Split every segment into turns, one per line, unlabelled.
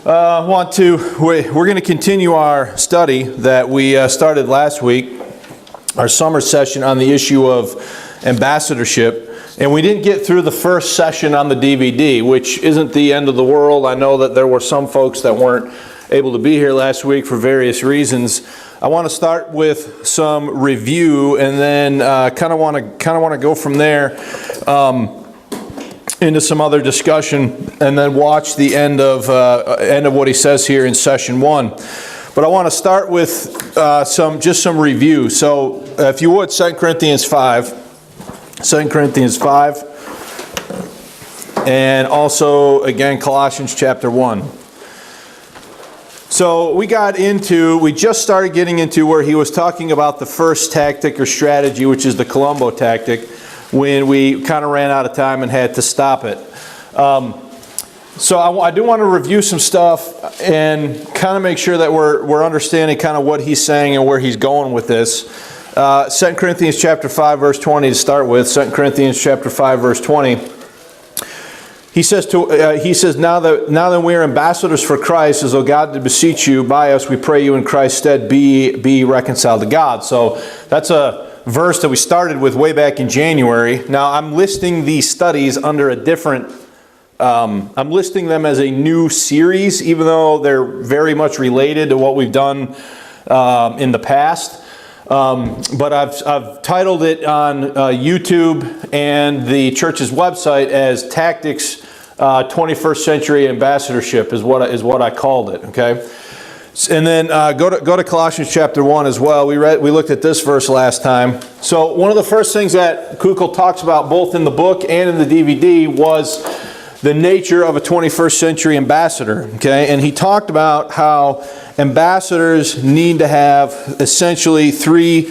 We're going to continue our study that we started last week, our summer session on the issue of ambassadorship. And we didn't get through the first session on the DVD, which isn't the end of the world. I know that there were some folks that weren't able to be here last week for various reasons. I want to start with some review and then kind of want to go from there into some other discussion, and then watch the end of what he says here in session 1. But I want to start with some review. So if you would, 2 Corinthians 5, and also again Colossians chapter 1. So we just started getting into where he was talking about the first tactic or strategy, which is the Columbo tactic, when we kind of ran out of time and had to stop it. So I do want to review some stuff and kind of make sure that we're understanding kind of what he's saying and where he's going with this. 2 Corinthians chapter 5 verse 20 to start with. 2 Corinthians chapter 5 verse 20. He says, now that we are ambassadors for Christ, as though God did beseech you by us, we pray you in Christ's stead, be reconciled to God. So that's a verse that we started with way back in January. Now I'm listing these studies under a different, I'm listing them as a new series, even though they're very much related to what we've done in the past. But I've titled it on YouTube and the church's website as Tactics 21st Century Ambassadorship is what I called it. Okay. And then go to Colossians chapter 1 as well. We looked at this verse last time. So one of the first things that Kukul talks about both in the book and in the DVD was the nature of a 21st century ambassador. Okay, and he talked about how ambassadors need to have essentially three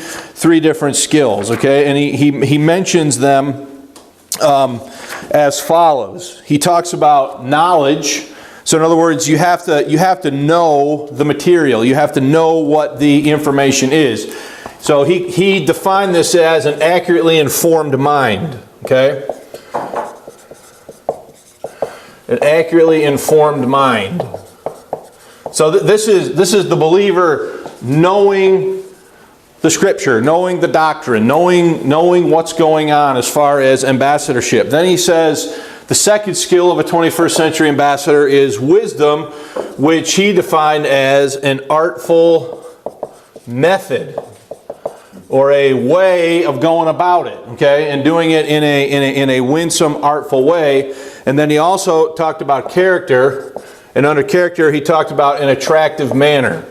different skills. Okay, and he mentions them as follows. He talks about knowledge. So in other words, you have to know the material. You have to know what the information is. So he defined this as an accurately informed mind. Okay? An accurately informed mind. So this is the believer knowing the Scripture, knowing the doctrine, knowing what's going on as far as ambassadorship. Then he says, the second skill of a 21st century ambassador is wisdom, which he defined as an artful method or a way of going about it, okay, and doing it in a winsome, artful way. And then he also talked about character, and under character he talked about an attractive manner.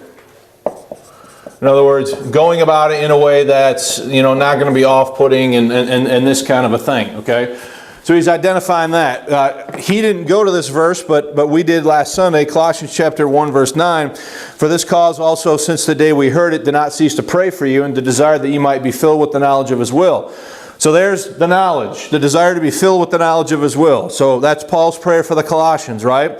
In other words, going about it in a way that's not going to be off-putting and this kind of a thing, okay. So he's identifying that. He didn't go to this verse, but we did last Sunday, Colossians chapter 1, verse 9. For this cause also, since the day we heard it, did not cease to pray for you and to desire that you might be filled with the knowledge of His will. So there's the knowledge, the desire to be filled with the knowledge of His will. So that's Paul's prayer for the Colossians, right?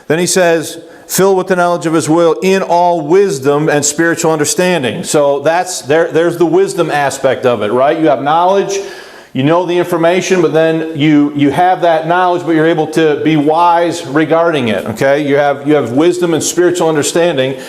Then he says, filled with the knowledge of His will in all wisdom and spiritual understanding. So there's the wisdom aspect of it, right? You have knowledge. You know the information, but then you have that knowledge, but you're able to be wise regarding it. Okay, you have wisdom and spiritual understanding.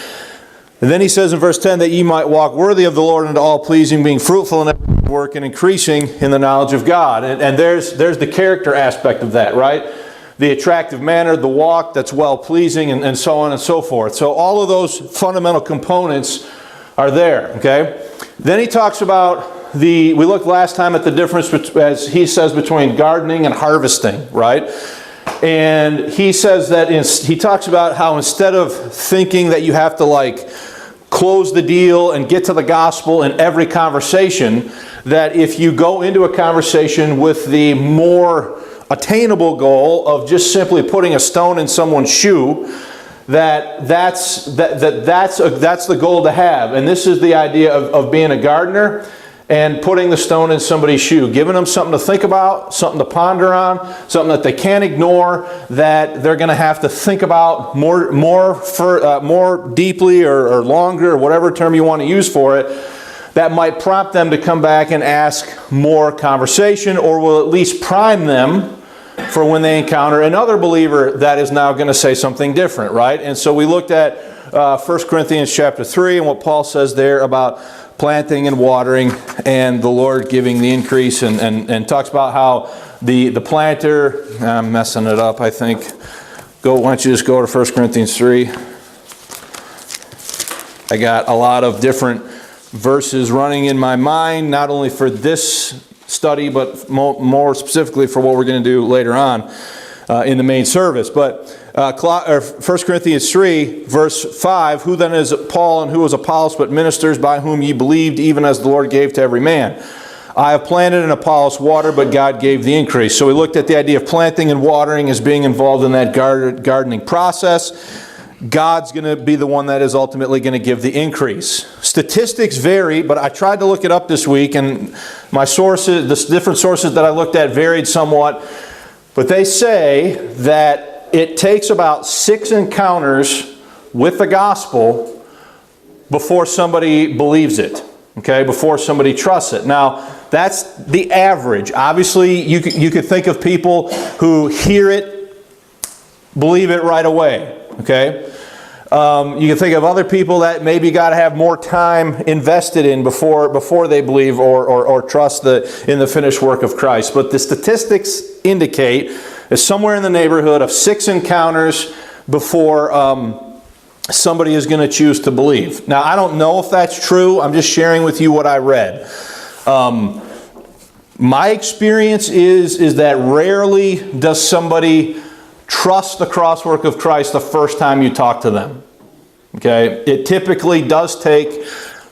And then he says in verse 10 that ye might walk worthy of the Lord unto all pleasing, being fruitful in every work and increasing in the knowledge of God. And there's the character aspect of that, right? The attractive manner, the walk that's well pleasing, and so on and so forth. So all of those fundamental components are there. Okay. Then he talks about we looked last time at the difference, as he says, between gardening and harvesting, right? And he says that he talks about how instead of thinking that you have to close the deal and get to the gospel in every conversation, that if you go into a conversation with the more attainable goal of just simply putting a stone in someone's shoe, that's the goal to have. And this is the idea of being a gardener and putting the stone in somebody's shoe, giving them something to think about, something to ponder on, something that they can't ignore, that they're going to have to think about more deeply or longer, or whatever term you want to use for it, that might prompt them to come back and ask more conversation, or will at least prime them for when they encounter another believer that is now going to say something different, right? And so we looked at 1 Corinthians chapter 3 and what Paul says there about planting and watering and the Lord giving the increase, and talks about how the planter, I'm messing it up, I think. Why don't you just go to 1 Corinthians 3. I got a lot of different verses running in my mind, not only for this study, but more specifically for what we're going to do later on in the main service. But 1 Corinthians 3, verse 5, who then is Paul and who is Apollos but ministers by whom ye believed, even as the Lord gave to every man? I have planted and Apollos water, but God gave the increase. So we looked at the idea of planting and watering as being involved in that gardening process. God's going to be the one that is ultimately going to give the increase. Statistics vary, but I tried to look it up this week, and my sources, the different sources that I looked at varied somewhat. But they say that it takes about 6 encounters with the gospel before somebody believes it. Okay, before somebody trusts it. Now, that's the average. Obviously, you could think of people who hear it, believe it right away. Okay, you can think of other people that maybe got to have more time invested in before they believe or trust in the finished work of Christ. But the statistics indicate it's somewhere in the neighborhood of 6 encounters before somebody is going to choose to believe. Now, I don't know if that's true. I'm just sharing with you what I read. My experience is that rarely does somebody trust the cross work of Christ the first time you talk to them. Okay? It typically does take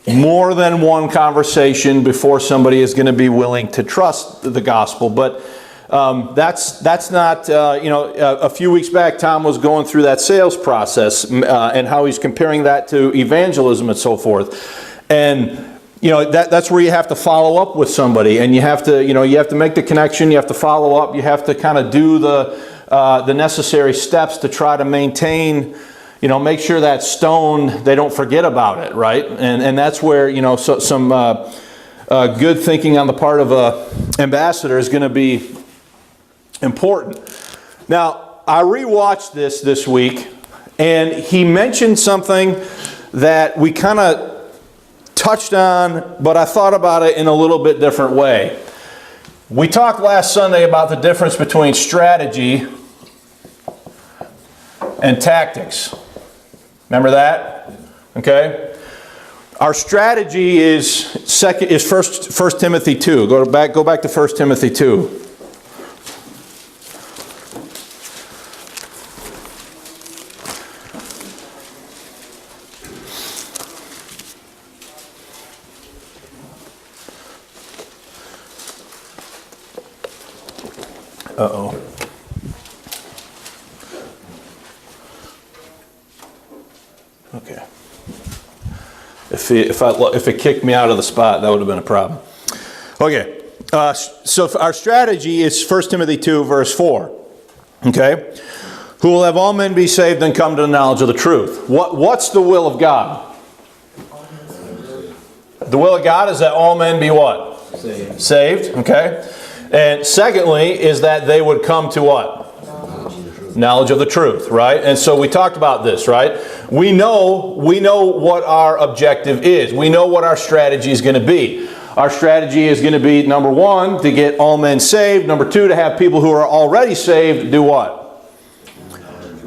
more than one conversation before somebody is going to be willing to trust the gospel. But that's not, a few weeks back Tom was going through that sales process and how he's comparing that to evangelism and so forth. And that's where you have to follow up with somebody, and you have to make the connection, you have to follow up, you have to kind of do the necessary steps to try to maintain, make sure that stone, they don't forget about it, right? And that's where, some good thinking on the part of an ambassador is going to be important. Now, I rewatched this week, and he mentioned something that we kind of touched on, but I thought about it in a little bit different way. We talked last Sunday about the difference between strategy and tactics. Remember that? Okay. Our strategy is 1 Timothy 2. Go back to 1 Timothy 2. Uh-oh. Okay. If it kicked me out of the spot, that would have been a problem. Okay. So our strategy is 1 Timothy 2, verse 4. Okay. Who will have all men be saved and come to the knowledge of the truth. What's the will of God? The will of God is that all men be what? Saved. Okay. And secondly is that they would come to what? Knowledge of the truth, right? And so we talked about this, right? We know what our objective is. We know what our strategy is going to be. Our strategy is going to be, number 1, to get all men saved. Number 2, to have people who are already saved do what?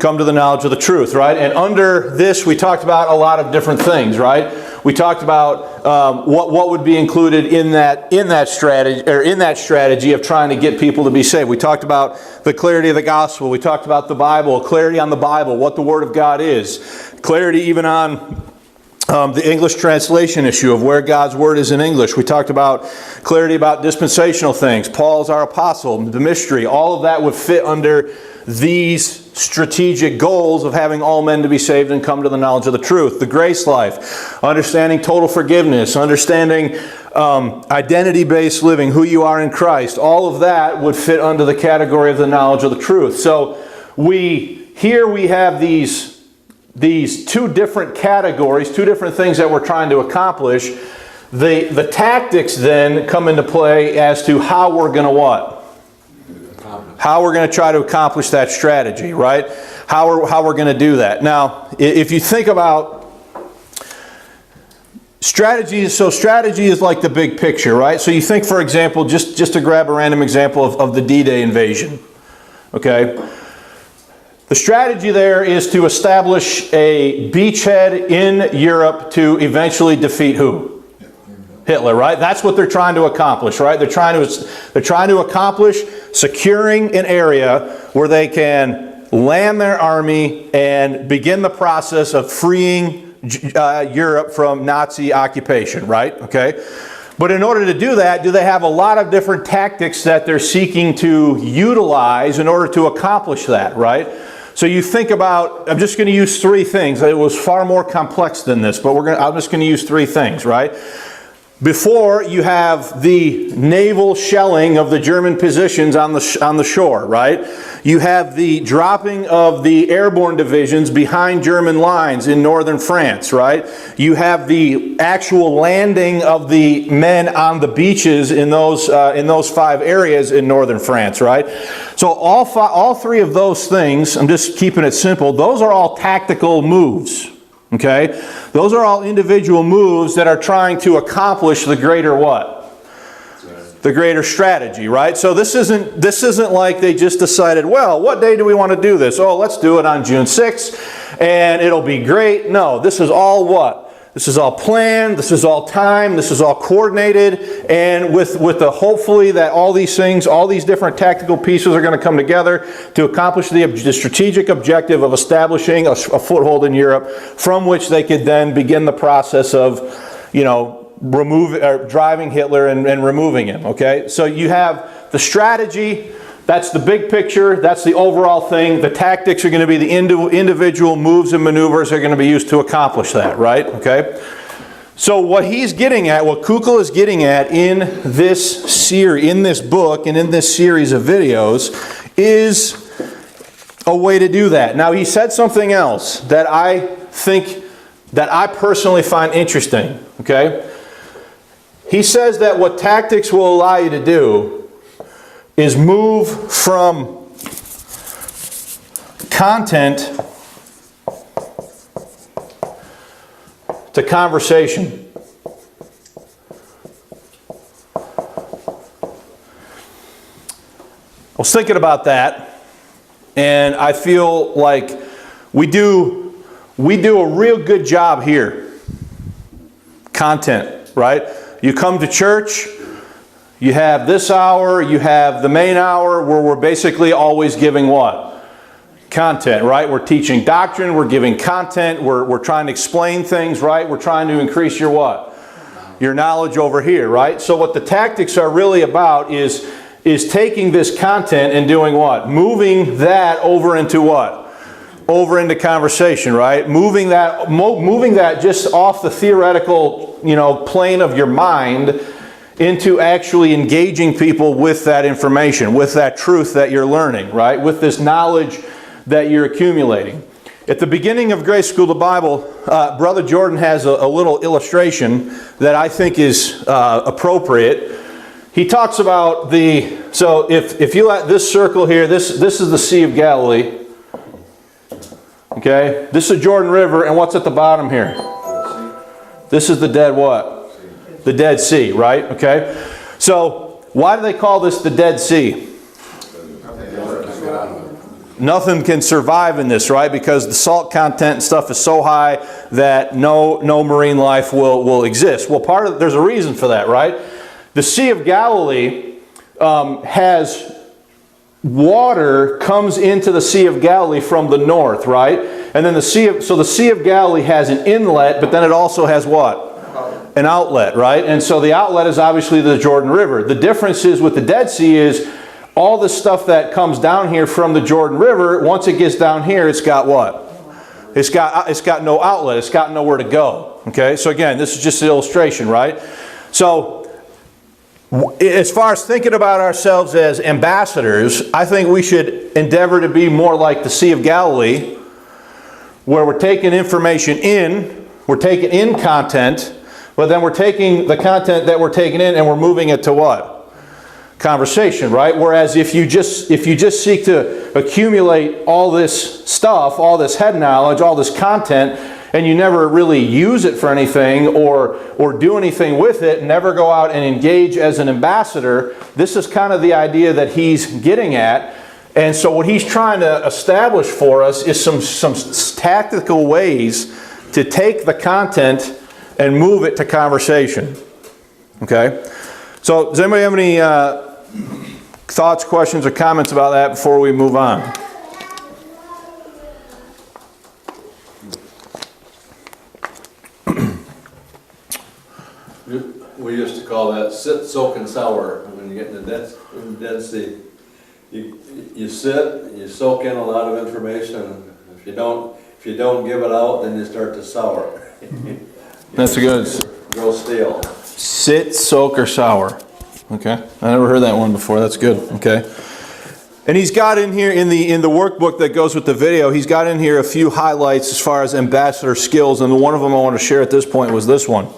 Come to the knowledge of the truth, right? And under this, we talked about a lot of different things, right? We talked about what would be included in that strategy of trying to get people to be saved. We talked about the clarity of the gospel. We talked about the Bible, clarity on the Bible, what the Word of God is, clarity even on the English translation issue of where God's Word is in English. We talked about clarity about dispensational things. Paul's our apostle, the mystery. All of that would fit under these strategic goals of having all men to be saved and come to the knowledge of the truth. The grace life, understanding total forgiveness, understanding identity-based living, who you are in Christ. All of that would fit under the category of the knowledge of the truth. So we have these 2 different categories, 2 different things that we're trying to accomplish. The tactics then come into play as to how we're going to what? how we're going to try to accomplish that strategy, right? How we're going to do that. Now, if you think about strategy, so strategy is like the big picture, right? So you think, for example, just to grab a random example of the D-Day invasion, okay? The strategy there is to establish a beachhead in Europe to eventually defeat who? Hitler, right? That's what they're trying to accomplish, right? They're trying to accomplish securing an area where they can land their army and begin the process of freeing Europe from Nazi occupation, right? Okay. But in order to do that, do they have a lot of different tactics that they're seeking to utilize in order to accomplish that, right? So you think about, I'm just going to use three things. It was far more complex than this, but I'm just going to use three things, right? Before, you have the naval shelling of the German positions on the shore, right? You have the dropping of the airborne divisions behind German lines in northern France, right? You have the actual landing of the men on the beaches in those 5 areas in northern France, right? So all three of those things, I'm just keeping it simple, those are all tactical moves. Okay? Those are all individual moves that are trying to accomplish the greater what? The greater strategy, right? So this isn't like they just decided, well, what day do we want to do this? Oh, let's do it on June 6th and it'll be great. No, this is all what? This is all planned, this is all timed, this is all coordinated, and with the hopefully that all these things, all these different tactical pieces are going to come together to accomplish the strategic objective of establishing a foothold in Europe, from which they could then begin the process of, driving Hitler and removing him. Okay, so you have the strategy. That's the big picture. That's the overall thing. The tactics are going to be the individual moves and maneuvers are going to be used to accomplish that, right? Okay. So what he's getting at, what Kukul is getting at in this series, in this book, and in this series of videos, is a way to do that. Now, he said something else that I personally find interesting. Okay. He says that what tactics will allow you to do is move from content to conversation. I was thinking about that, and I feel like we do a real good job here. Content, right? You come to church, you have this hour, you have the main hour where we're basically always giving what? Content, right? We're teaching doctrine, we're giving content, we're trying to explain things, right? We're trying to increase your what? Your knowledge over here, right? So what the tactics are really about is taking this content and doing what? Moving that over into what? Over into conversation, right? Moving that just off the theoretical, plane of your mind into actually engaging people with that information, with that truth that you're learning, right? With this knowledge that you're accumulating. At the beginning of Grace School of the Bible, Brother Jordan has a little illustration that I think is appropriate. He talks about so if you let this circle here, this is the Sea of Galilee. Okay? This is the Jordan River, and what's at the bottom here? This is the dead what? The Dead Sea, right? Okay. So why do they call this the Dead Sea? Nothing can survive in this, right? Because the salt content and stuff is so high that no marine life will exist. Well, there's a reason for that, right? The Sea of Galilee has water comes into the Sea of Galilee from the north, right? And then the Sea of Galilee has an inlet, but then it also has what? An outlet, right? And so the outlet is obviously the Jordan River. The difference is with the Dead Sea is all the stuff that comes down here from the Jordan River, once it gets down here, it's got what? It's got no outlet. It's got nowhere to go. Okay? So again, this is just an illustration, right? So as far as thinking about ourselves as ambassadors, I think we should endeavor to be more like the Sea of Galilee, where we're taking information in, we're taking in content, but then we're taking the content that we're taking in and we're moving it to what? conversation, right? Whereas if you just seek to accumulate all this stuff, all this head knowledge, all this content, and you never really use it for anything or do anything with it, never go out and engage as an ambassador, this is kind of the idea that he's getting at. And so what he's trying to establish for us is some tactical ways to take the content and move it to conversation. Okay? So does anybody have any thoughts, questions, or comments about that before we move on?
We used to call that sit, soak, and sour. When you get in the Dead Sea, you sit, you soak in a lot of information, and if you don't give it out, then you start to sour.
That's good.
Grow stale.
Sit, soak, or sour. Okay, I never heard that one before. That's good. Okay, and he's got in here in the workbook that goes with the video. He's got in here a few highlights as far as ambassador skills, and one of them I want to share at this point was this one.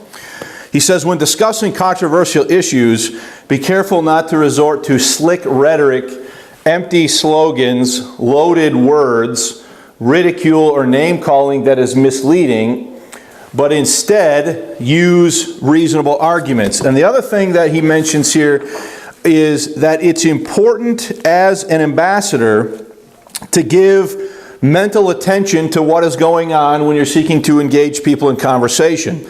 He says, when discussing controversial issues, be careful not to resort to slick rhetoric, empty slogans, loaded words, ridicule, or name-calling that is misleading, but instead use reasonable arguments. And the other thing that he mentions here is that it's important as an ambassador to give mental attention to what is going on when you're seeking to engage people in conversation.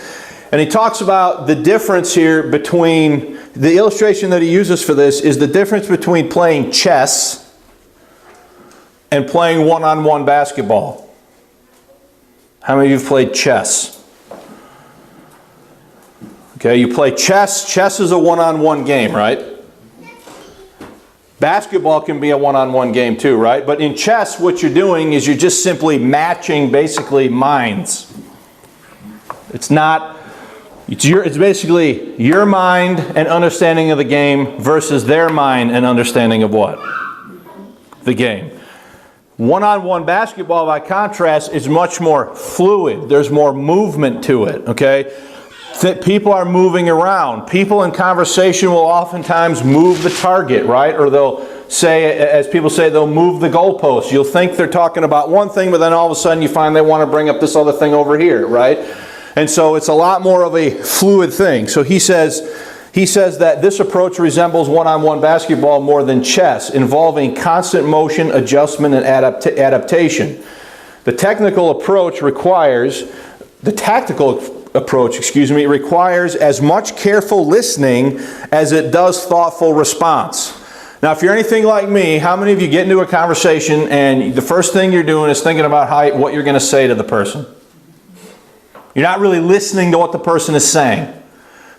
And he talks about the difference here between, the illustration that he uses for this is the difference between playing chess and playing one-on-one basketball. How many of you have played chess? Okay, you play chess. Chess is a one-on-one game, right? Basketball can be a one-on-one game too, right? But in chess, what you're doing is you're just simply matching basically minds. It's basically your mind and understanding of the game versus their mind and understanding of what? The game. One-on-one basketball, by contrast, is much more fluid. There's more movement to it, okay? People are moving around. People in conversation will oftentimes move the target, right? Or they'll say, as people say, they'll move the goalpost. You'll think they're talking about one thing, but then all of a sudden you find they want to bring up this other thing over here, right? And so it's a lot more of a fluid thing. So he says that this approach resembles one-on-one basketball more than chess, involving constant motion, adjustment, and adaptation. The tactical approach requires as much careful listening as it does thoughtful response. Now, if you're anything like me, how many of you get into a conversation and the first thing you're doing is thinking about what you're going to say to the person? You're not really listening to what the person is saying.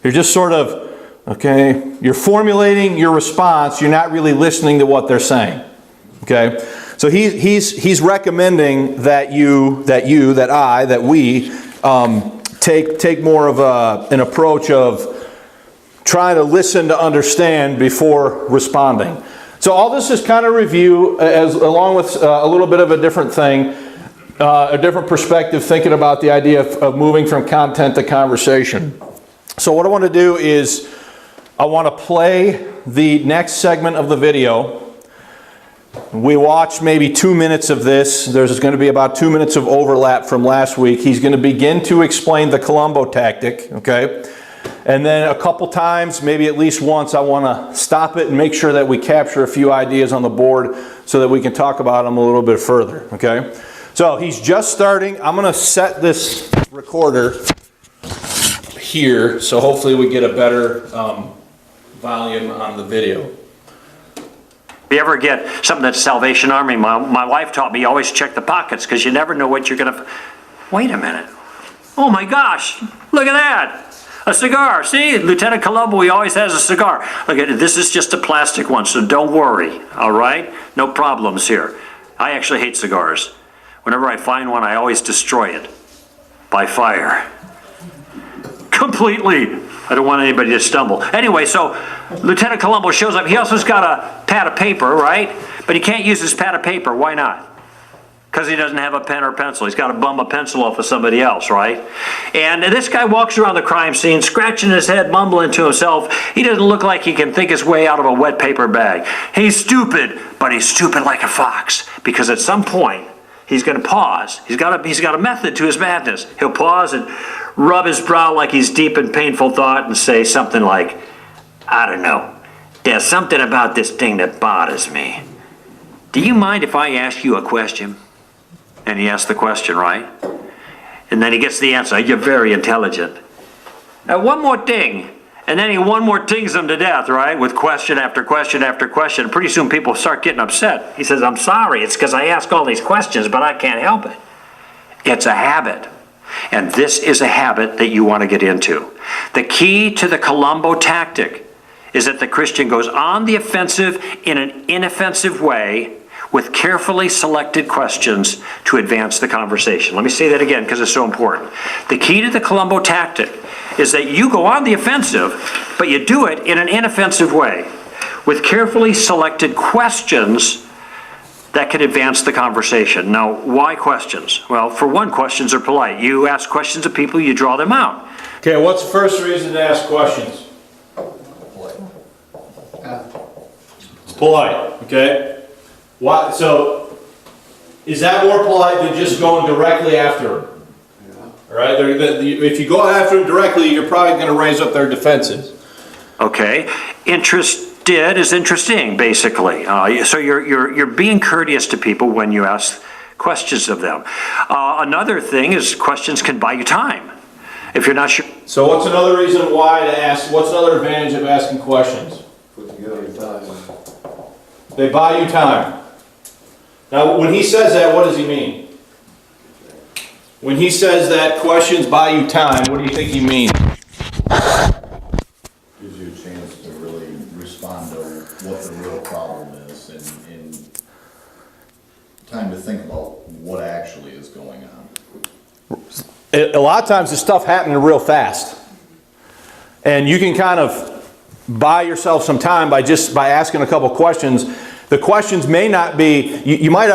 You're just sort of, okay, you're formulating your response. You're not really listening to what they're saying. Okay? So he's recommending that we take more of an approach of trying to listen to understand before responding. So all this is kind of review, along with a little bit of a different thing, a different perspective, thinking about the idea of moving from content to conversation. So what I want to do is I want to play the next segment of the video. We watched maybe 2 minutes of this. There's going to be about 2 minutes of overlap from last week. He's going to begin to explain the Columbo tactic, okay? And then a couple times, maybe at least once, I want to stop it and make sure that we capture a few ideas on the board so that we can talk about them a little bit further, okay? So he's just starting. I'm going to set this recorder here, so hopefully we get a better volume on the video.
If you ever get something that's Salvation Army, my wife taught me, you always check the pockets because you never know what you're going to... Wait a minute. Oh my gosh, look at that. A cigar. See, Lieutenant Columbo, he always has a cigar. Look at it. This is just a plastic one, so don't worry, all right? No problems here. I actually hate cigars. Whenever I find one, I always destroy it by fire. Completely. I don't want anybody to stumble. Anyway, so Lieutenant Columbo shows up. He also's got a pad of paper, right? But he can't use his pad of paper. Why not? because he doesn't have a pen or pencil. He's got to bum a pencil off of somebody else, right? And this guy walks around the crime scene, scratching his head, mumbling to himself. He doesn't look like he can think his way out of a wet paper bag. He's stupid, but he's stupid like a fox, because at some point, he's going to pause. He's got a method to his madness. He'll pause and rub his brow like he's deep in painful thought and say something like, I don't know, there's something about this thing that bothers me. Do you mind if I ask you a question? And he asks the question, right? And then he gets the answer. You're very intelligent. One more thing. And then he one more tings them to death, right? With question after question after question. Pretty soon people start getting upset. He says, I'm sorry. It's because I ask all these questions, but I can't help it. It's a habit. And this is a habit that you want to get into. The key to the Columbo tactic is that the Christian goes on the offensive in an inoffensive way with carefully selected questions to advance the conversation. Let me say that again because it's so important. The key to the Columbo tactic is that you go on the offensive, but you do it in an inoffensive way with carefully selected questions that can advance the conversation. Now, why questions? Well, for one, questions are polite. You ask questions of people, you draw them out.
Okay, what's the first reason to ask questions? Polite, okay? Why, so, is that more polite than just going directly after them? All right, if you go after them directly, you're probably going to raise up their defenses.
Okay, interested is interesting, basically. So you're being courteous to people when you ask questions of them. Another thing is questions can buy you time. If you're not sure.
So what's another reason why to ask, what's another advantage of asking questions?
Put together time.
They buy you time. Now, when he says that, what does he mean? When he says that questions buy you time, what do you think he means?
Gives you a chance to really respond to what the real problem is and time to think about what actually is going on.
A lot of times the stuff happening real fast. And you can kind of buy yourself some time by asking a couple questions. The questions may not be, you might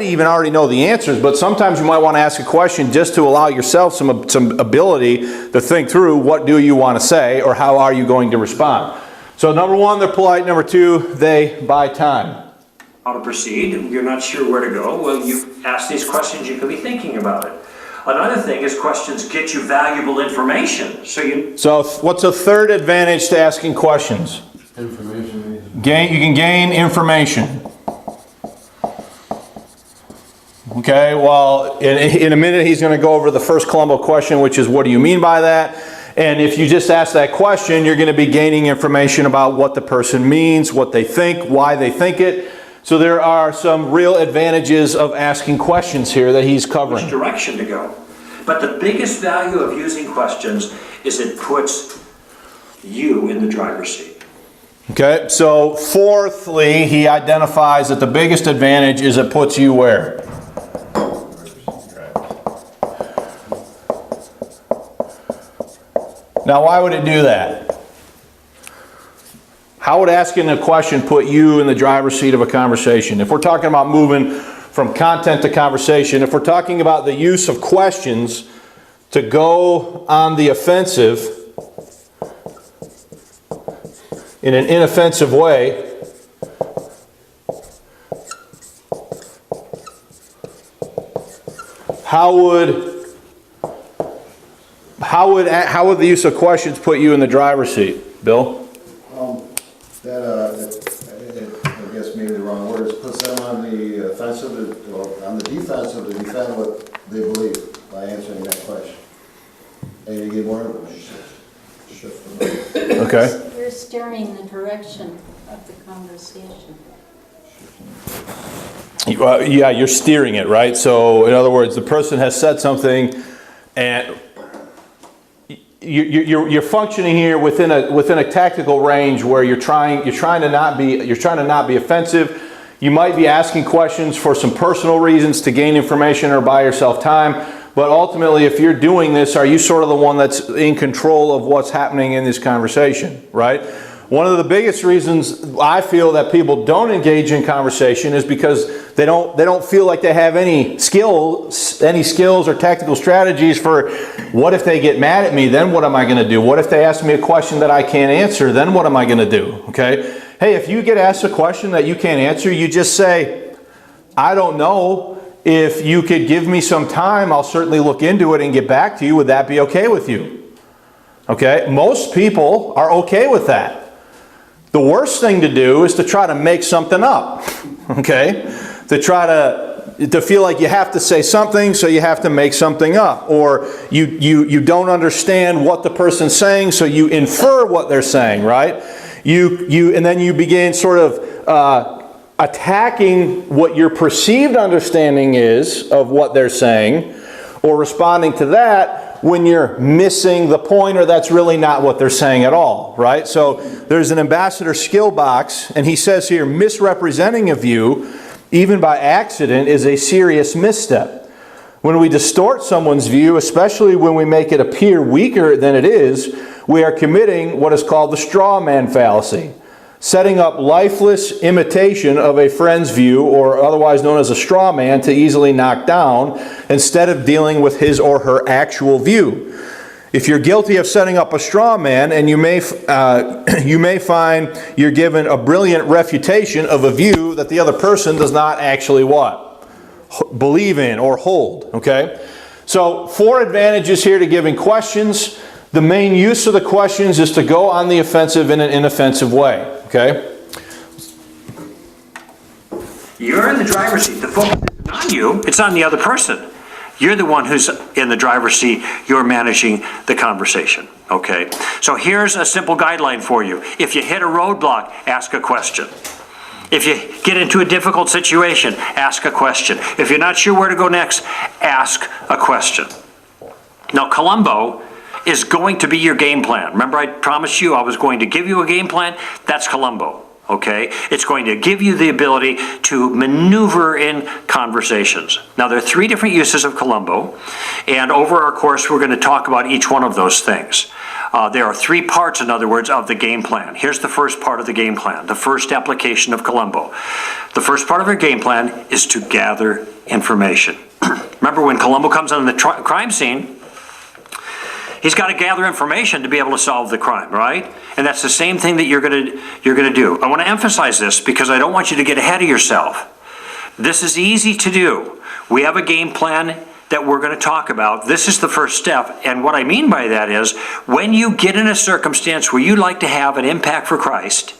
even already know the answers, but sometimes you might want to ask a question just to allow yourself some ability to think through what do you want to say or how are you going to respond. So number one, they're polite. Number two, they buy time.
How to proceed, you're not sure where to go. Well, you ask these questions, you could be thinking about it. Another thing is questions get you valuable information. So
what's a third advantage to asking questions?
Information.
You can gain information. Okay, well, in a minute he's going to go over the first Columbo question, which is what do you mean by that? And if you just ask that question, you're going to be gaining information about what the person means, what they think, why they think it. So there are some real advantages of asking questions here that he's covering.
Which direction to go. But the biggest value of using questions is it puts you in the driver's seat.
Okay, so fourthly, he identifies that the biggest advantage is it puts you where? Now, why would it do that? How would asking a question put you in the driver's seat of a conversation? If we're talking about moving from content to conversation, if we're talking about the use of questions to go on the offensive in an inoffensive way, how would the use of questions put you in the driver's seat, Bill?
I guess maybe the wrong word is puts them on the offensive, on the defensive to defend what they believe by answering that question. And you get more shift.
Okay.
You're steering the direction of the conversation.
Yeah, you're steering it, right? So, in other words, the person has said something, and you're functioning here within a tactical range where you're trying to not be offensive. You might be asking questions for some personal reasons to gain information or buy yourself time. But ultimately, if you're doing this, are you sort of the one that's in control of what's happening in this conversation, right? One of the biggest reasons I feel that people don't engage in conversation is because they don't feel like they have any skills or tactical strategies for what if they get mad at me, then what am I going to do? What if they ask me a question that I can't answer, then what am I going to do? Okay? Hey, if you get asked a question that you can't answer, you just say, I don't know. If you could give me some time, I'll certainly look into it and get back to you. Would that be okay with you? Okay? Most people are okay with that. The worst thing to do is to try to make something up, okay? To try to feel like you have to say something, so you have to make something up. Or you don't understand what the person's saying, so you infer what they're saying, right? And then you begin sort of attacking what your perceived understanding is of what they're saying, or responding to that when you're missing the point, or that's really not what they're saying at all, right? So there's an ambassador skill box, and he says here, misrepresenting a view, even by accident, is a serious misstep. When we distort someone's view, especially when we make it appear weaker than it is, we are committing what is called the straw man fallacy, setting up lifeless imitation of a friend's view, or otherwise known as a straw man, to easily knock down, instead of dealing with his or her actual view. If you're guilty of setting up a straw man, and you may find you're given a brilliant refutation of a view that the other person does not actually what? Believe in or hold. Okay? So 4 advantages here to giving questions. The main use of the questions is to go on the offensive in an inoffensive way. Okay?
You're in the driver's seat. The focus isn't on you, it's on the other person. You're the one who's in the driver's seat. You're managing the conversation. Okay? So here's a simple guideline for you. If you hit a roadblock, ask a question. If you get into a difficult situation, ask a question. If you're not sure where to go next, ask a question. Now, Columbo is going to be your game plan. Remember, I promised you I was going to give you a game plan? That's Columbo, okay? It's going to give you the ability to maneuver in conversations. Now, there are 3 different uses of Columbo, and over our course, we're going to talk about each one of those things. There are 3 parts, in other words, of the game plan. Here's the first part of the game plan, the first application of Columbo. The first part of our game plan is to gather information. Remember, when Columbo comes on the crime scene, he's got to gather information to be able to solve the crime, right? And that's the same thing that you're going to do. I want to emphasize this because I don't want you to get ahead of yourself. This is easy to do. We have a game plan that we're going to talk about. This is the first step. And what I mean by that is, when you get in a circumstance where you'd like to have an impact for Christ,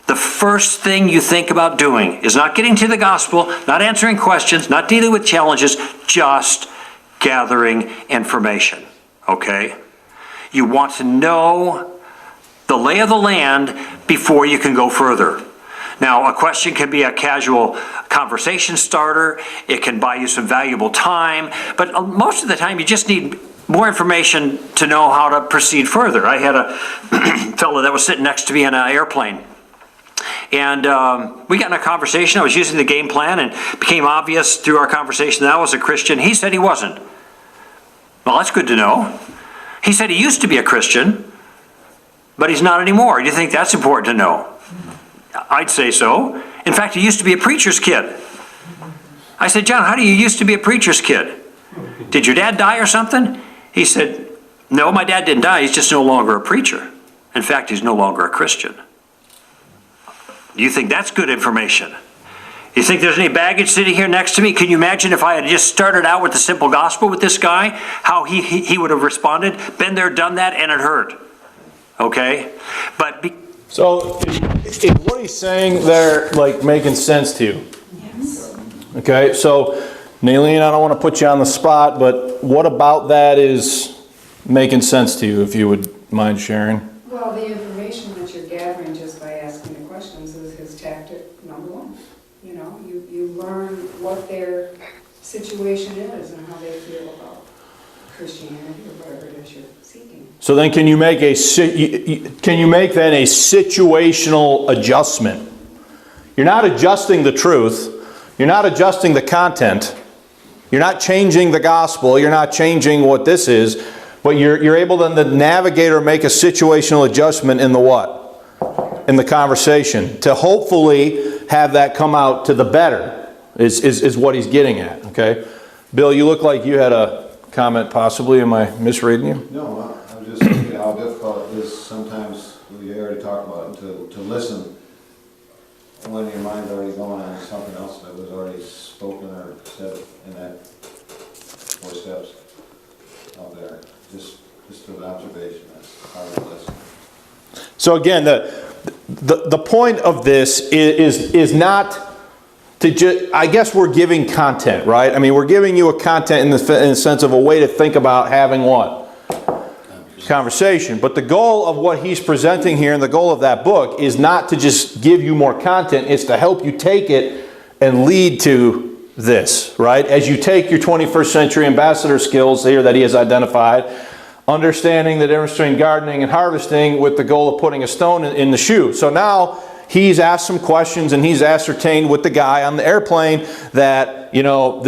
the first thing you think about doing is not getting to the gospel, not answering questions, not dealing with challenges, just gathering information. Okay? You want to know the lay of the land before you can go further. Now, a question can be a casual conversation starter. It can buy you some valuable time. But most of the time, you just need more information to know how to proceed further. I had a fellow that was sitting next to me in an airplane. And we got in a conversation. I was using the game plan, and it became obvious through our conversation that I was a Christian. He said he wasn't. Well, that's good to know. He said he used to be a Christian, but he's not anymore. Do you think that's important to know? I'd say so. In fact, he used to be a preacher's kid. I said, John, how do you used to be a preacher's kid? Did your dad die or something? He said, no, my dad didn't die. He's just no longer a preacher. In fact, he's no longer a Christian. Do you think that's good information? You think there's any baggage sitting here next to me? Can you imagine if I had just started out with the simple gospel with this guy, how he would have responded? Been there, done that, and it hurt. Okay?
So, is what he's saying there, like, making sense to you?
Yes.
Okay, so, Nailene, I don't want to put you on the spot, but what about that is making sense to you, if you would mind sharing?
Well, the information that you're gathering just by asking the questions is his tactic number 1. You know, you learn what their situation is and how they feel about Christianity or whatever it is you're seeking.
So then can you make then a situational adjustment? You're not adjusting the truth. You're not adjusting the content. You're not changing the gospel. You're not changing what this is. But you're able then to navigate or make a situational adjustment in the what? in the conversation to hopefully have that come out to the better is what he's getting at, okay? Bill, you look like you had a comment possibly. Am I misreading you?
No, I'm just thinking how difficult it is sometimes, we already talked about it, to listen when your mind's already going on something else that was already spoken or said in that 4 steps out there. Just an observation, that's hard to listen.
So again, the point of this is not to just, I guess we're giving content, right? I mean, we're giving you a content in the sense of a way to think about having what? Conversation. But the goal of what he's presenting here and the goal of that book is not to just give you more content, it's to help you take it and lead to this, right? As you take your 21st century ambassador skills here that he has identified, understanding the difference between gardening and harvesting with the goal of putting a stone in the shoe. So now he's asked some questions and he's ascertained with the guy on the airplane that, you know,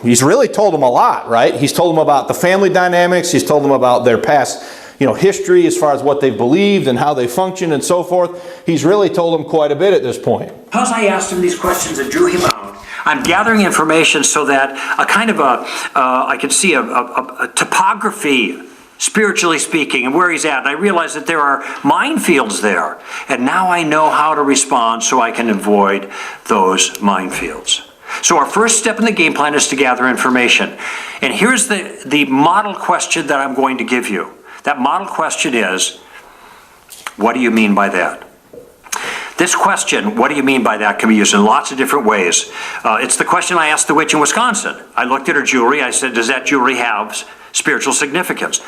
he's really told him a lot, right? He's told him about the family dynamics. He's told him about their past, you know, history as far as what they've believed and how they function and so forth. He's really told him quite a bit at this point.
Because I asked him these questions and drew him out, I'm gathering information so that a kind of I could see a topography, spiritually speaking, and where he's at. And I realize that there are minefields there. And now I know how to respond so I can avoid those minefields. So our first step in the game plan is to gather information. And here's the model question that I'm going to give you. That model question is, what do you mean by that? This question, what do you mean by that, can be used in lots of different ways. It's the question I asked the witch in Wisconsin. I looked at her jewelry. I said, does that jewelry have spiritual significance?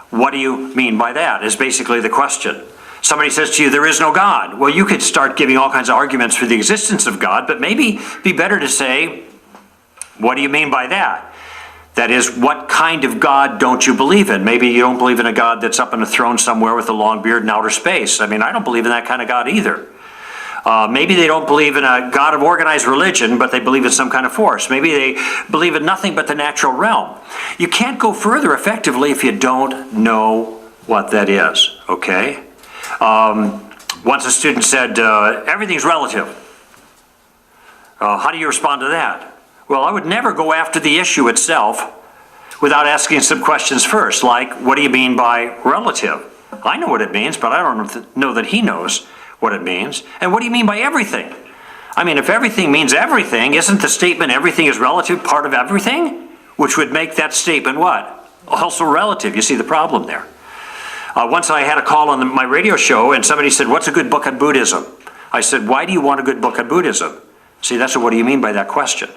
What do you mean by that is basically the question. Somebody says to you, there is no God. Well, you could start giving all kinds of arguments for the existence of God, but maybe be better to say, what do you mean by that? That is, what kind of God don't you believe in? Maybe you don't believe in a God that's up on a throne somewhere with a long beard in outer space. I mean, I don't believe in that kind of God either. Maybe they don't believe in a God of organized religion, but they believe in some kind of force. Maybe they believe in nothing but the natural realm. You can't go further effectively if you don't know what that is, okay? Once a student said, everything's relative. How do you respond to that? Well, I would never go after the issue itself without asking some questions first, like, what do you mean by relative? I know what it means, but I don't know that he knows what it means. And what do you mean by everything? I mean, if everything means everything, isn't the statement everything is relative part of everything? Which would make that statement what? Also relative. You see the problem there. Once I had a call on my radio show and somebody said, what's a good book on Buddhism? I said, why do you want a good book on Buddhism? See, that's what do you mean by that question?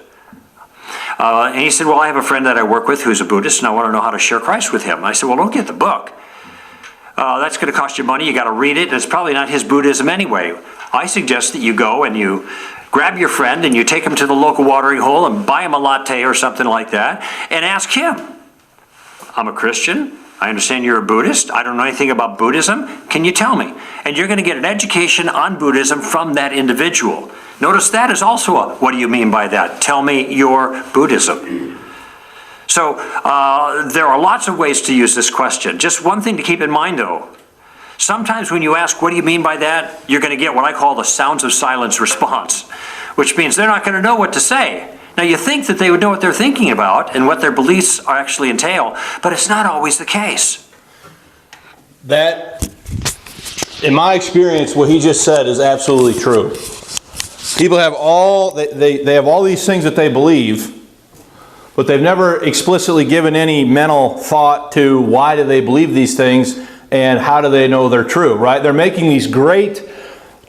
And he said, well, I have a friend that I work with who's a Buddhist and I want to know how to share Christ with him. And I said, well, don't get the book. That's going to cost you money. You got to read it. And it's probably not his Buddhism anyway. I suggest that you go and you grab your friend and you take him to the local watering hole and buy him a latte or something like that and ask him. I'm a Christian. I understand you're a Buddhist. I don't know anything about Buddhism. Can you tell me? And you're going to get an education on Buddhism from that individual. Notice that is also a, what do you mean by that? Tell me your Buddhism. So there are lots of ways to use this question. Just one thing to keep in mind though. Sometimes when you ask, what do you mean by that? You're going to get what I call the sounds of silence response, which means they're not going to know what to say. Now you think that they would know what they're thinking about and what their beliefs actually entail, but it's not always the case.
That, in my experience, what he just said is absolutely true. People have they have all these things that they believe, but they've never explicitly given any mental thought to why do they believe these things and how do they know they're true, right? They're making these great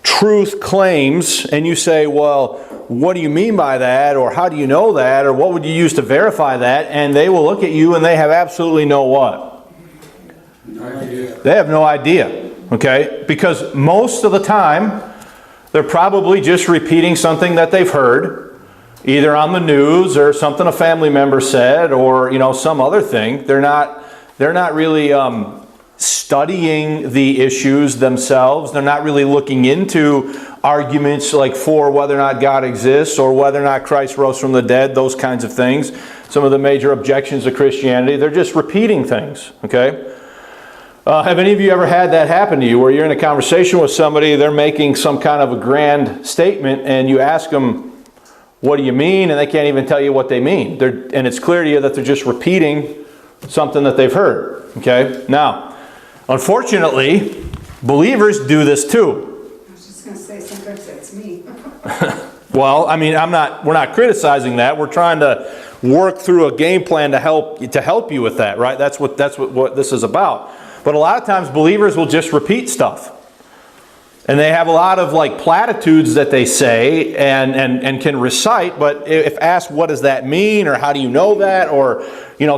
truth claims and you say, well, what do you mean by that? Or how do you know that? Or what would you use to verify that? And they will look at you and they have absolutely no what?
No idea.
They have no idea, okay? Because most of the time, they're probably just repeating something that they've heard, either on the news or something a family member said, or some other thing. They're not really studying the issues themselves. They're not really looking into arguments like for whether or not God exists or whether or not Christ rose from the dead, those kinds of things. Some of the major objections to Christianity, they're just repeating things, okay? Have any of you ever had that happen to you, where you're in a conversation with somebody, they're making some kind of a grand statement, and you ask them, what do you mean? And they can't even tell you what they mean. And it's clear to you that they're just repeating something that they've heard. Okay? Now, unfortunately, believers do this too.
I was just going to say, sometimes that's me.
Well, I mean, we're not criticizing that. We're trying to work through a game plan to help you with that, right? That's what this is about. But a lot of times believers will just repeat stuff. And they have a lot of like platitudes that they say and can recite, but if asked what does that mean, or how do you know that, or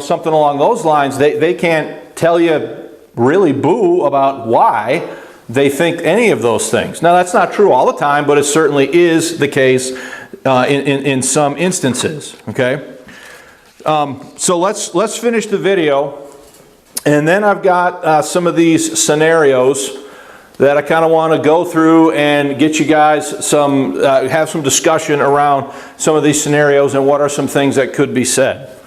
something along those lines, they can't tell you really boo about why they think any of those things. Now that's not true all the time, but it certainly is the case in some instances. Okay? So let's finish the video. And then I've got some of these scenarios that I kind of want to go through and get you guys have some discussion around some of these scenarios and what are some things that could be said.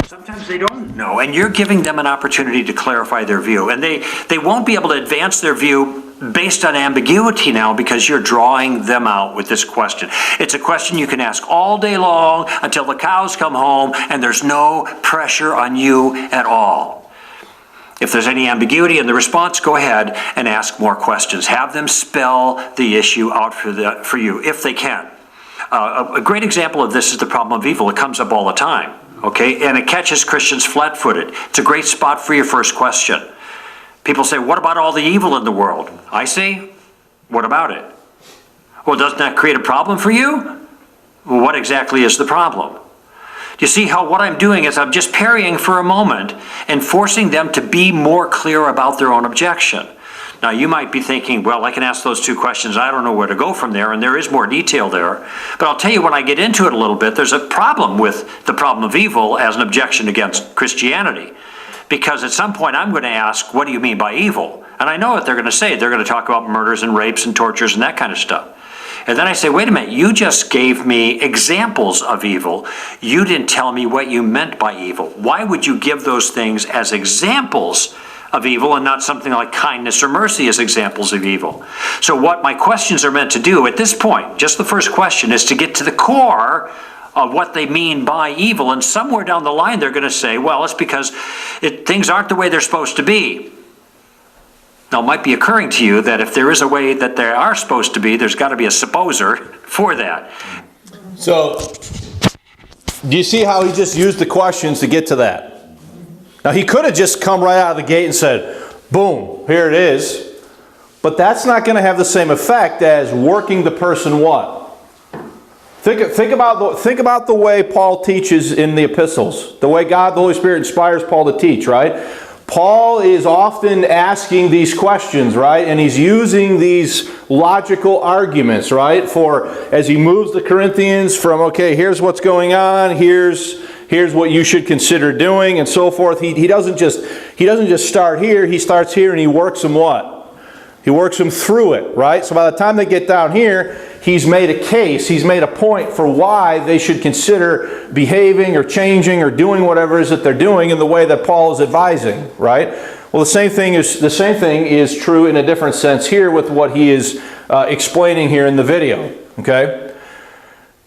Sometimes they don't know, and you're giving them an opportunity to clarify their view. And they won't be able to advance their view based on ambiguity now, because you're drawing them out with this question. It's a question you can ask all day long until the cows come home, and there's no pressure on you at all. If there's any ambiguity in the response, go ahead and ask more questions. Have them spell the issue out for you, if they can. A great example of this is the problem of evil. It comes up all the time, okay? And it catches Christians flat-footed. It's a great spot for your first question. People say, what about all the evil in the world? I say, what about it? Well, doesn't that create a problem for you? Well, what exactly is the problem? Do you see how what I'm doing is I'm just parrying for a moment and forcing them to be more clear about their own objection. Now, you might be thinking, well, I can ask those two questions. I don't know where to go from there, and there is more detail there. But I'll tell you, when I get into it a little bit, there's a problem with the problem of evil as an objection against Christianity. Because at some point I'm going to ask, what do you mean by evil? And I know what they're going to say. They're going to talk about murders and rapes and tortures and that kind of stuff. And then I say, wait a minute, you just gave me examples of evil. You didn't tell me what you meant by evil. Why would you give those things as examples of evil and not something like kindness or mercy as examples of evil? So what my questions are meant to do at this point, just the first question, is to get to the core of what they mean by evil. And somewhere down the line they're going to say, well, it's because things aren't the way they're supposed to be. Now, it might be occurring to you that if there is a way that they are supposed to be, there's got to be a supposer for that.
So, do you see how he just used the questions to get to that? Now, he could have just come right out of the gate and said, boom, here it is. But that's not going to have the same effect as working the person what? Think about the way Paul teaches in the epistles. The way God, the Holy Spirit, inspires Paul to teach, right? Paul is often asking these questions, right? And he's using these logical arguments, right? As he moves the Corinthians from, okay, here's what's going on, here's what you should consider doing, and so forth. He doesn't just start here, he starts here and he works them what? He works them through it, right? So by the time they get down here, he's made a case, he's made a point for why they should consider behaving or changing or doing whatever it is that they're doing in the way that Paul is advising, right? Well, the same thing is true in a different sense here with what he is explaining here in the video, okay?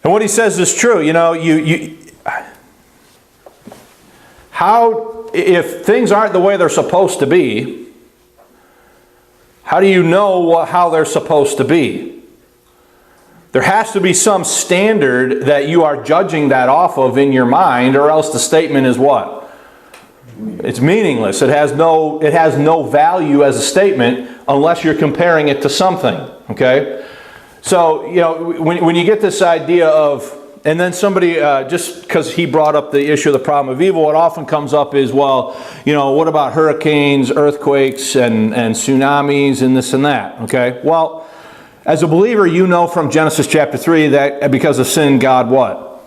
And what he says is true. If things aren't the way they're supposed to be, how do you know how they're supposed to be? There has to be some standard that you are judging that off of in your mind, or else the statement is what? It's meaningless. It has no value as a statement unless you're comparing it to something. Okay? So, when you get this idea of, and then somebody, just because he brought up the issue of the problem of evil, what often comes up is, well, what about hurricanes, earthquakes, and tsunamis, and this and that? Okay? Well, as a believer, you know from Genesis chapter 3 that because of sin, God what?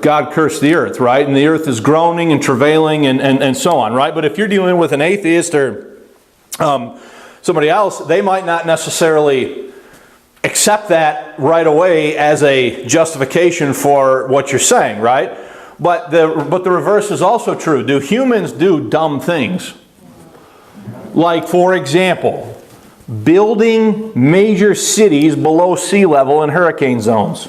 God cursed the earth, right? And the earth is groaning and travailing and so on, right? But if you're dealing with an atheist or somebody else, they might not necessarily accept that right away as a justification for what you're saying, right? But the reverse is also true. Do humans do dumb things? Like, for example, building major cities below sea level in hurricane zones.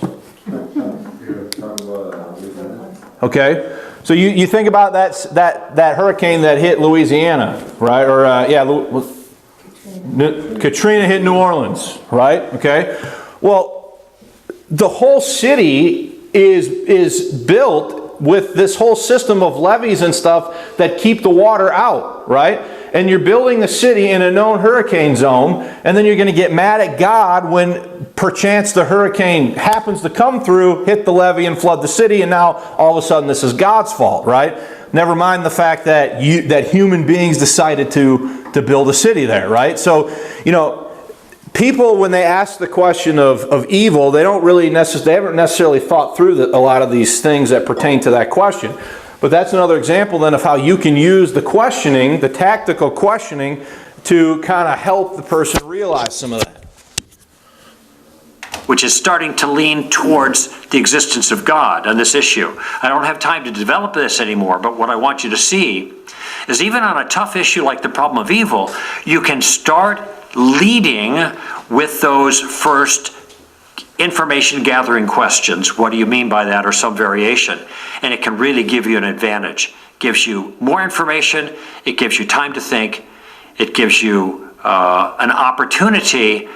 Okay? So you think about that hurricane that hit Louisiana, right? Or, Katrina hit New Orleans, right? Okay? Well, the whole city is built with this whole system of levees and stuff that keep the water out, right? And you're building the city in a known hurricane zone, and then you're going to get mad at God when perchance the hurricane happens to come through, hit the levee, and flood the city, and now all of a sudden this is God's fault, right? Never mind the fact that that human beings decided to build a city there, right? So, people, when they ask the question of evil, they haven't necessarily thought through a lot of these things that pertain to that question. But that's another example then of how you can use the questioning, the tactical questioning, to kind of help the person realize some of that.
Which is starting to lean towards the existence of God on this issue. I don't have time to develop this anymore, but what I want you to see is even on a tough issue like the problem of evil, you can start leading with those first information gathering questions. What do you mean by that, or some variation? And it can really give you an advantage. Gives you more information, it gives you time to think, it gives you an opportunity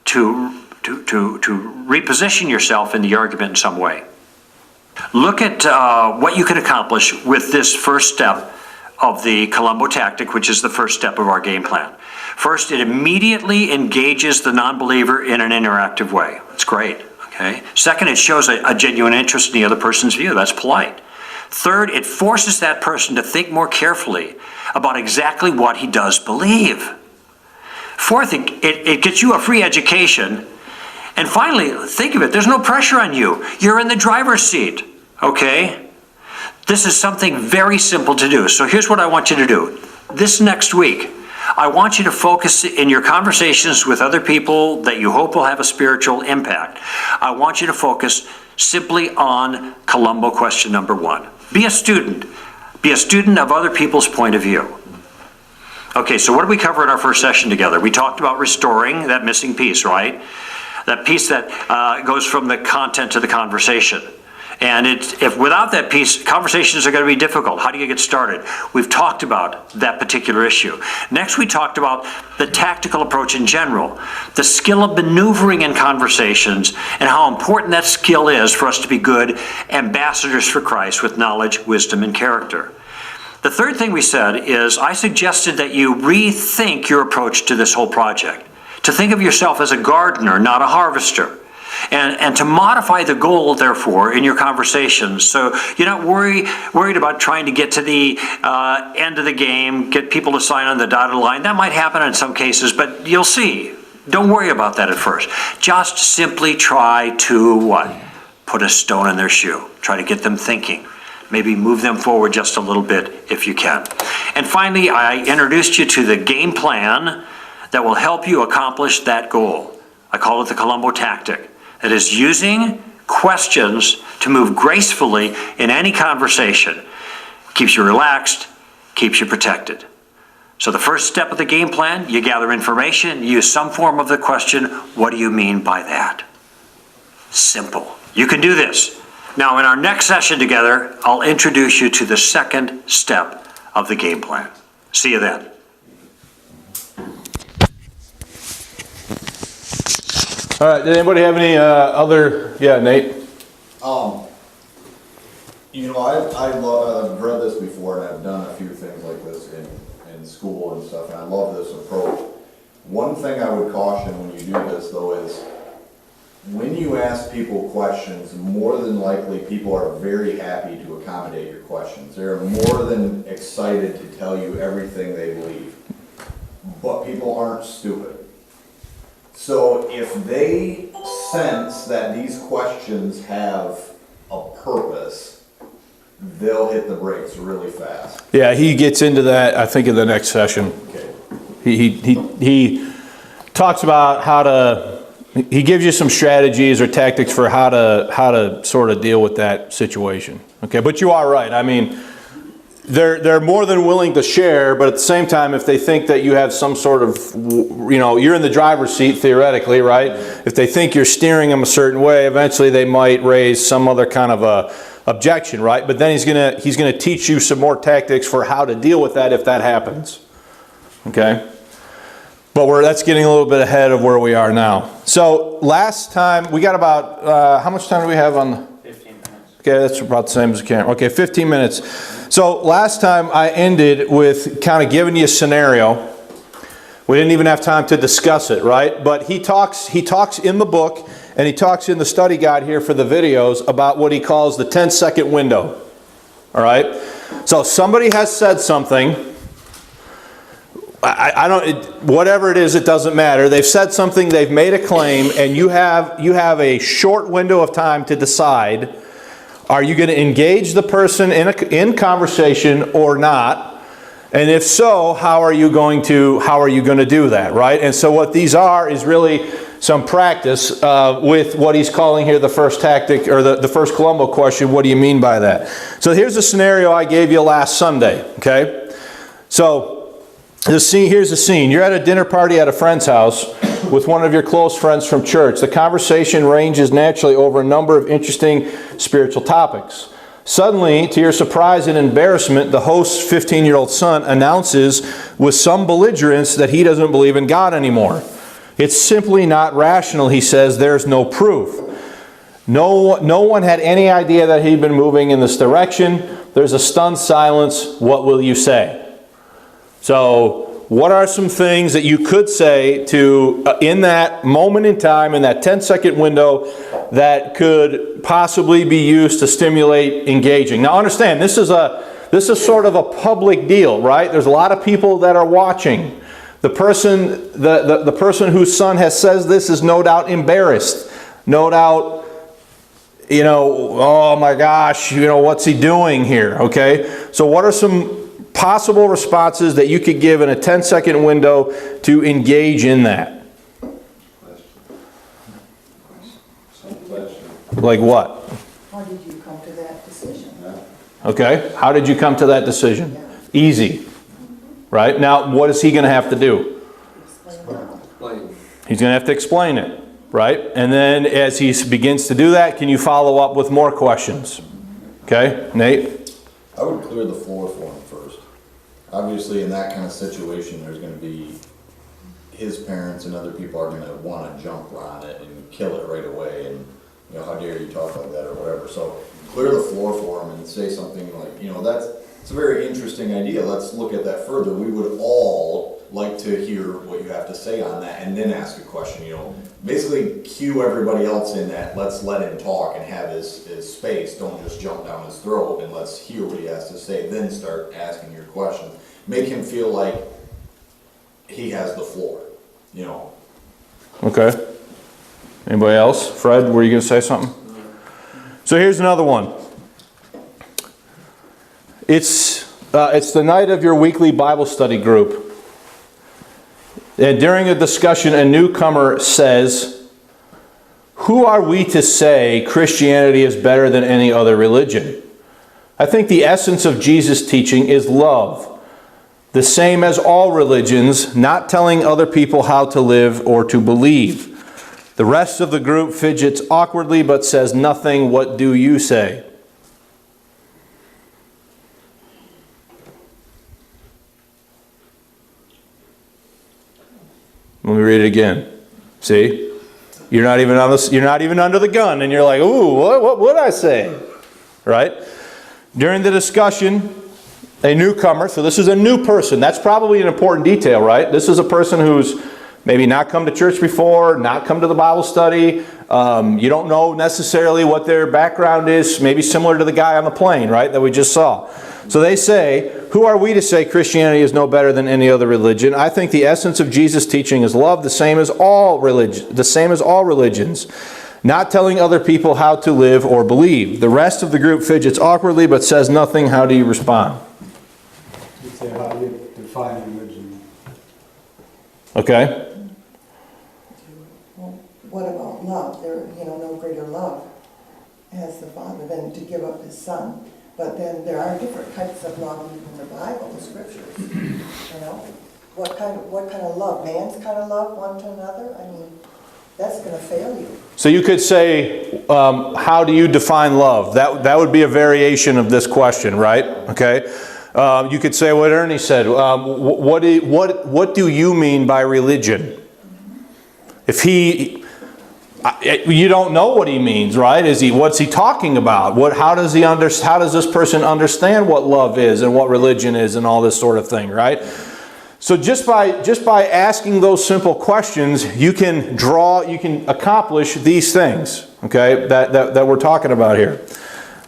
to reposition yourself in the argument in some way. Look at what you could accomplish with this first step of the Columbo tactic, which is the first step of our game plan. First, it immediately engages the non-believer in an interactive way. That's great. Okay. Second, it shows a genuine interest in the other person's view. That's polite. Third, it forces that person to think more carefully about exactly what he does believe. Fourth, it gets you a free education. And finally, think of it, there's no pressure on you. You're in the driver's seat, okay? This is something very simple to do. So here's what I want you to do. This next week, I want you to focus in your conversations with other people that you hope will have a spiritual impact. I want you to focus simply on Columbo question number 1. Be a student. Be a student of other people's point of view. Okay, so what did we cover in our first session together? We talked about restoring that missing piece, right? That piece that goes from the content to the conversation. And if without that piece, conversations are going to be difficult. How do you get started? We've talked about that particular issue. Next, we talked about the tactical approach in general, the skill of maneuvering in conversations, and how important that skill is for us to be good ambassadors for Christ with knowledge, wisdom, and character. The third thing we said is I suggested that you rethink your approach to this whole project, to think of yourself as a gardener, not a harvester. And to modify the goal, therefore, in your conversations. So you're not worried about trying to get to the end of the game, get people to sign on the dotted line. That might happen in some cases, but you'll see. Don't worry about that at first. Just simply try to what? Put a stone in their shoe. Try to get them thinking. Maybe move them forward just a little bit if you can. And finally, I introduced you to the game plan that will help you accomplish that goal. I call it the Columbo tactic. It is using questions to move gracefully in any conversation. Keeps you relaxed, keeps you protected. So the first step of the game plan, you gather information, use some form of the question, what do you mean by that? Simple. You can do this. Now in our next session together, I'll introduce you to the second step of the game plan. See you then.
All right, did anybody have any other, yeah, Nate?
I've read this before and I've done a few things like this in school and stuff, and I love this approach. One thing I would caution when you do this though is when you ask people questions, more than likely people are very happy to accommodate your questions. They're more than excited to tell you everything they believe. But people aren't stupid. So if they sense that these questions have a purpose, they'll hit the brakes really fast.
Yeah, he gets into that, I think, in the next session.
Okay.
He talks about he gives you some strategies or tactics for how to sort of deal with that situation. Okay, but you are right. I mean, they're more than willing to share, but at the same time, if they think that you have some sort of, you're in the driver's seat theoretically, right? If they think you're steering them a certain way, eventually they might raise some other kind of a objection, right? But then he's gonna teach you some more tactics for how to deal with that if that happens. Okay? But that's getting a little bit ahead of where we are now. So last time we got about how much time do we have on?
15 minutes.
Okay, that's about the same as the camera. Okay, 15 minutes. So last time I ended with kind of giving you a scenario. We didn't even have time to discuss it, right? But he talks in the book, and he talks in the study guide here for the videos about what he calls the 10-second window. All right? So somebody has said something. I don't, whatever it is, it doesn't matter. They've said something, they've made a claim, and you have a short window of time to decide, are you going to engage the person in conversation or not? And if so, how are you going to do that, right? And so what these are is really some practice with what he's calling here the first tactic, or the first Columbo question. What do you mean by that? So here's a scenario I gave you last Sunday, okay? So here's the scene. You're at a dinner party at a friend's house with one of your close friends from church. The conversation ranges naturally over a number of interesting spiritual topics. Suddenly, to your surprise and embarrassment, the host's 15-year-old son announces with some belligerence that he doesn't believe in God anymore. It's simply not rational, he says. There's no proof. No one had any idea that he'd been moving in this direction. There's a stunned silence. What will you say? So, what are some things that you could say to, in that moment in time, in that 10-second window, that could possibly be used to stimulate engaging? Now understand, this is sort of a public deal, right? There's a lot of people that are watching. The person whose son has says this is no doubt embarrassed. No doubt, oh my gosh, what's he doing here, okay? So what are some possible responses that you could give in a 10-second window to engage in that? Like what?
How did you come to that decision?
Okay, how did you come to that decision? Easy. Right? Now, what is he going to have to do? He's going to have to explain it. Right? And then as he begins to do that, can you follow up with more questions? Okay, Nate?
I would clear the floor for him first. Obviously, in that kind of situation, there's going to be his parents and other people are going to want to jump on it and kill it right away. And, how dare you talk like that or whatever. So clear the floor for him and say something like, it's a very interesting idea. Let's look at that further. We would all like to hear what you have to say on that and then ask a question. Basically cue everybody else in that. Let's let him talk and have his space. Don't just jump down his throat, and let's hear what he has to say. Then start asking your questions. Make him feel like he has the floor,
Okay. Anybody else? Fred, were you going to say something? So here's another one. It's the night of your weekly Bible study group. And during a discussion, a newcomer says, "Who are we to say Christianity is better than any other religion? I think the essence of Jesus' teaching is love. The same as all religions, not telling other people how to live or to believe." The rest of the group fidgets awkwardly but says nothing. What do you say? Let me read it again. See? You're not even under the gun, and you're like, ooh, what would I say? Right? During the discussion, a newcomer, so this is a new person. That's probably an important detail, right? This is a person who's maybe not come to church before, not come to the Bible study. You don't know necessarily what their background is, maybe similar to the guy on the plane, right, that we just saw. So they say, who are we to say Christianity is no better than any other religion? I think the essence of Jesus' teaching is love, the same as all religions, not telling other people how to live or believe. The rest of the group fidgets awkwardly but says nothing. How do you respond?
You say, how do you define religion?
Okay.
Well, what about love? There, no greater love has the Father than to give up His Son. But then there are different types of love in the Bible, the scriptures, you know? What kind of love? Man's kind of love one to another? I mean, that's going to fail you.
So you could say, how do you define love? That would be a variation of this question, right? Okay. You could say what Ernie said. What do you mean by religion? If you don't know what he means, right? What's he talking about? How does this person understand what love is and what religion is and all this sort of thing, right? So just by asking those simple questions, you can accomplish these things, okay, that we're talking about here.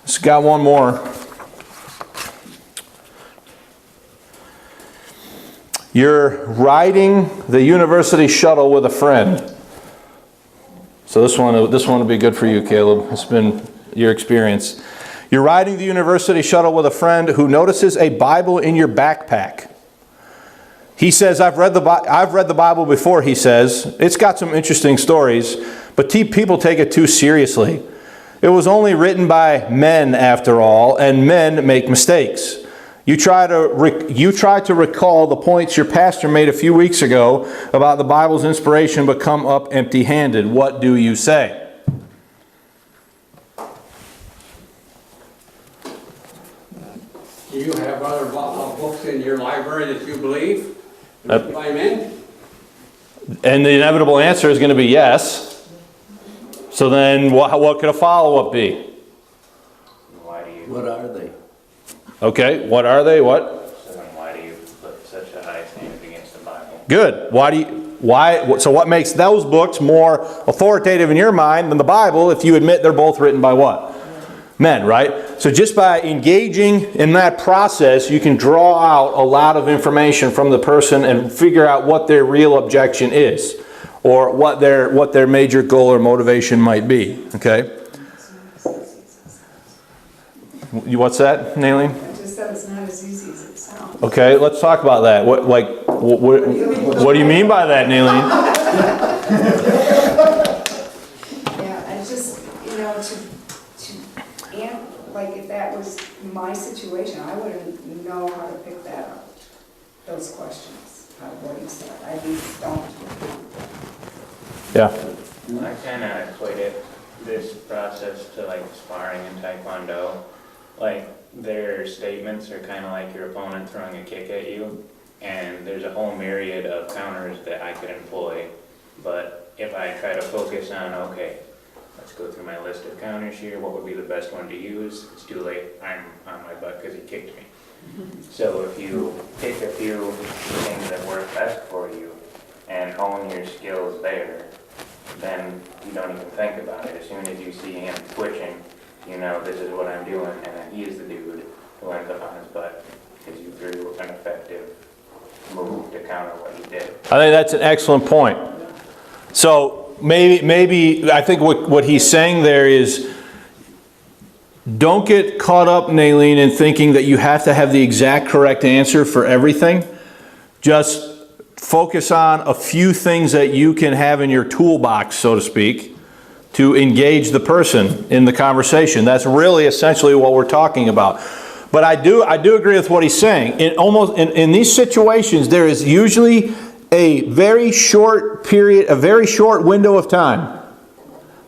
Just got one more. You're riding the university shuttle with a friend. So this one will be good for you, Caleb. It's been your experience. You're riding the university shuttle with a friend who notices a Bible in your backpack. He says, I've read the Bible before, he says. It's got some interesting stories, but people take it too seriously. It was only written by men, after all, and men make mistakes. You try to recall the points your pastor made a few weeks ago about the Bible's inspiration, but come up empty-handed. What do you say?
Do you have other books in your library that you believe? By men?
And the inevitable answer is going to be yes. So then what could a follow-up be?
What are they?
Okay, what are they? What?
So then why do you put such a high standard against the Bible?
Good. So what makes those books more authoritative in your mind than the Bible if you admit they're both written by what? Men, right? So just by engaging in that process, you can draw out a lot of information from the person and figure out what their real objection is, or what their major goal or motivation might be. Okay? What's that, Nailene?
I just said it's not as easy as it sounds.
Okay, let's talk about that. What do you mean by that, Nailene?
Yeah, I just, like if that was my situation, I wouldn't know how to pick that up, those questions, what you said. I just don't.
Yeah.
I kind of equated this process to like sparring in Taekwondo. Like their statements are kind of like your opponent throwing a kick at you, and there's a whole myriad of counters that I could employ. But if I try to focus on, okay, let's go through my list of counters here, what would be the best one to use? It's too late, I'm on my butt because he kicked me. So if you pick a few things that work best for you and hone your skills there, then you don't even think about it. As soon as you see him twitching, you know this is what I'm doing, and then he is the dude who ends up on his butt because you threw an effective move to counter what he did.
I think that's an excellent point. So maybe I think what he's saying there is, don't get caught up, Nailene, in thinking that you have to have the exact correct answer for everything. Just focus on a few things that you can have in your toolbox, so to speak, to engage the person in the conversation. That's really essentially what we're talking about. But I do agree with what he's saying. In these situations, there is usually a very short period, a very short window of time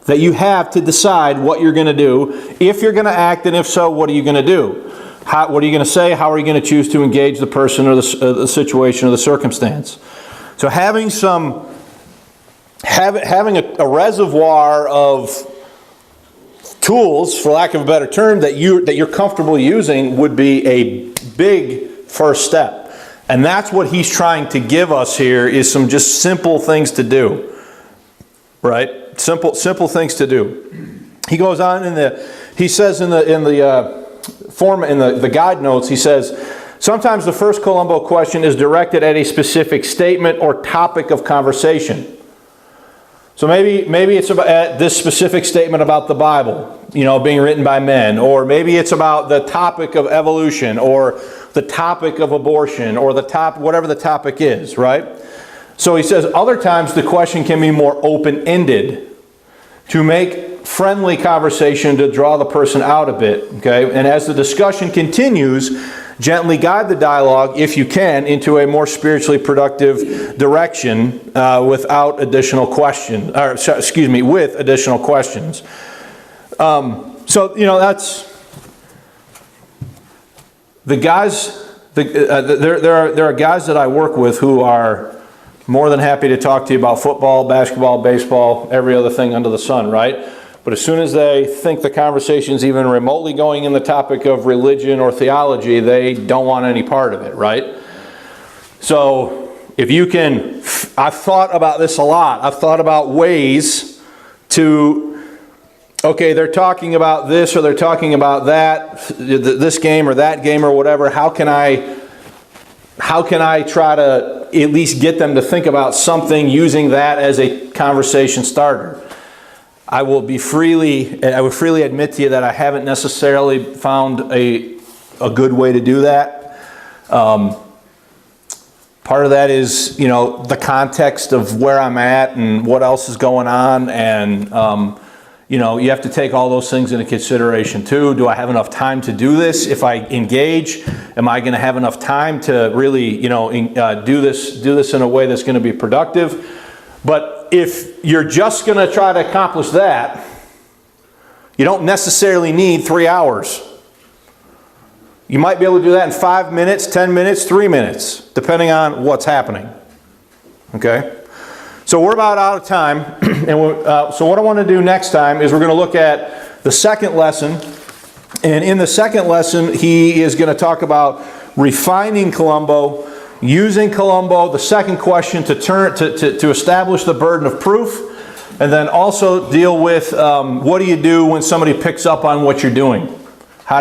that you have to decide what you're going to do, if you're going to act, and if so, what are you going to do? What are you going to say? How are you going to choose to engage the person or the situation or the circumstance? So having a reservoir of tools, for lack of a better term, that you're comfortable using would be a big first step. And that's what he's trying to give us here, is some just simple things to do. Right? Simple things to do. He goes on he says in the guide notes, he says, sometimes the first Columbo question is directed at a specific statement or topic of conversation. So maybe it's about this specific statement about the Bible, being written by men, or maybe it's about the topic of evolution, or the topic of abortion, or whatever the topic is, right? So he says other times the question can be more open-ended to make friendly conversation to draw the person out a bit, okay? And as the discussion continues, gently guide the dialogue, if you can, into a more spiritually productive direction without additional questions, or excuse me, with additional questions. So, you know, that's the guys. There are guys that I work with who are more than happy to talk to you about football, basketball, baseball, every other thing under the sun, right? But as soon as they think the conversation's even remotely going in the topic of religion or theology, they don't want any part of it, right? So if you can, I've thought about this a lot. I've thought about ways to, okay, they're talking about this or they're talking about that, this game or that game or whatever. How can I try to at least get them to think about something using that as a conversation starter? I would freely admit to you that I haven't necessarily found a good way to do that. Part of that is, you know, the context of where I'm at and what else is going on, and you know, you have to take all those things into consideration too. Do I have enough time to do this? If I engage, am I going to have enough time to really, you know, do this in a way that's going to be productive? But if you're just going to try to accomplish that, you don't necessarily need 3 hours. You might be able to do that in 5 minutes, 10 minutes, 3 minutes, depending on what's happening. Okay? So we're about out of time. And so what I want to do next time is we're going to look at the second lesson. And in the second lesson, he is going to talk about refining Columbo, using Columbo, the second question, to establish the burden of proof, and then also deal with what do you do when somebody picks up on what you're doing? How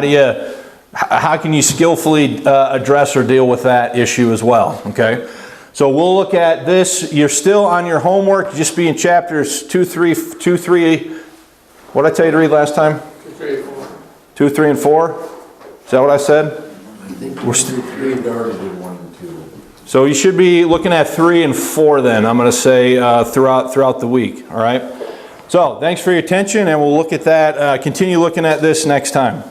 can you skillfully address or deal with that issue as well? Okay, so we'll look at this. You're still on your homework. Just be in chapters 2, 3. What did I tell you to read last time? 2, 3, and 4. Is that what I said?
I think we're still 3 and already did 1 and 2.
So you should be looking at 3 and 4 then, I'm going to say, throughout the week. All right? So thanks for your attention, and we'll look at that, continue looking at this next time.